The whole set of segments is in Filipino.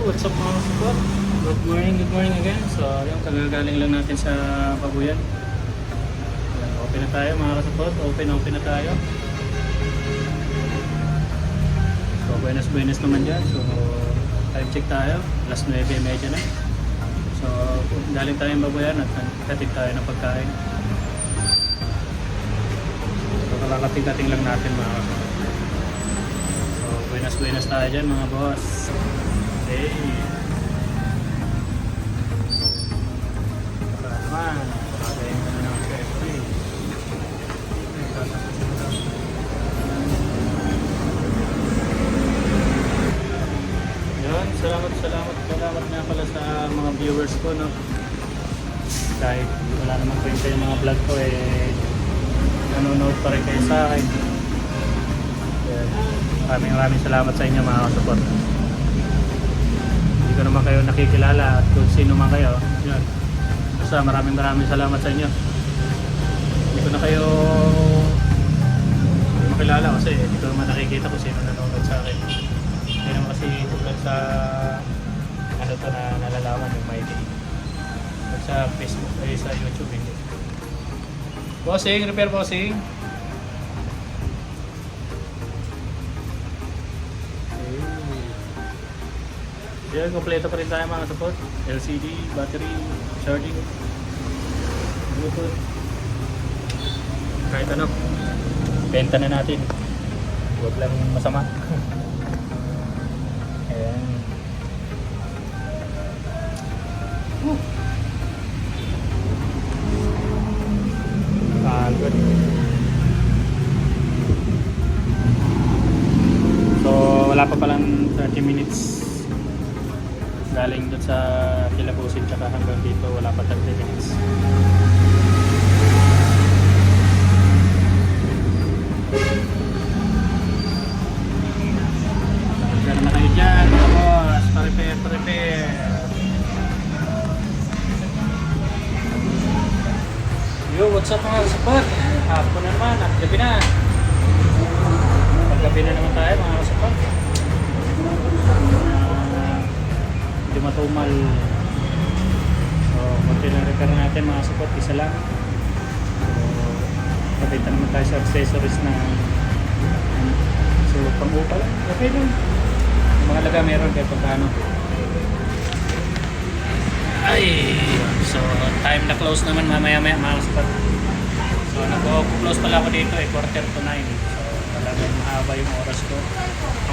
what's up mga support? Good morning again. So, yung kagagaling lang natin sa Babuyan. Open na tayo mga support, open na tayo. So, buenas naman dyan. So, time check tayo, alas 9:30 na. So, galing tayo ng Babuyan at katid tayo ng pagkain. So, kalakating-kating lang natin mga support. So, buenas tayo dyan mga boss. Hey! Naman, pagkakain ka na ng Jeffrey. Yun, salamat nga pala sa mga viewers ko, no? Kahit wala namang kwenta yung mga vlog ko, nanonood pa rin kayo sa akin. Maraming salamat sa inyo mga support. Hindi ko naman kayo nakikilala at kung sino man kayo, yun. Basta maraming salamat sa inyo. Hindi ko na kayo makilala kasi hindi ko naman nakikita kung sino nanonood sa akin. Hindi naman kasi tulad sa ano to na nalalaman yung may day. At sa Facebook ay sa YouTube hindi. Bossing, repair bossing. Yan, kompleto pa rin tayo mga support. LCD, battery, charging, Bluetooth. Kahit ano, benta na natin. Huwag lang masama. Ayan. Good. So, wala pa palang 30 minutes. Galing doon sa Kilabusin tsaka hanggang dito wala pa 30 minutes. Diyan naman kayo dyan mga boss, pa-repair. Yo, what's up mga support? Hapon naman at gabi na. Paggabi na naman tayo mga support. Hindi matumal. So, konti na repair natin mga support, isa lang. So, kapita naman tayo sa accessories na so, pang-upa lang. Okay lang. Yung mga laga meron kahit pagkano. Ay! So, time na close naman mamaya-maya mga support. So, nag-close pala ako dito 8:45. So, talagang mahaba yung oras ko.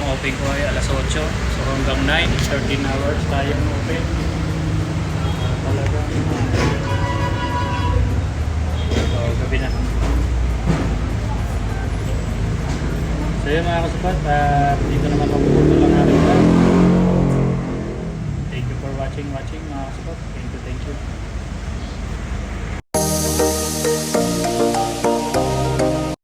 Ang open ko ay alas 8. So hanggang 9, 13 hours tayong open. Talagang so gabi na. So yun mga kasupat, dito naman mapupunto lang natin. Thank you for watching mga kasupat. Thank you.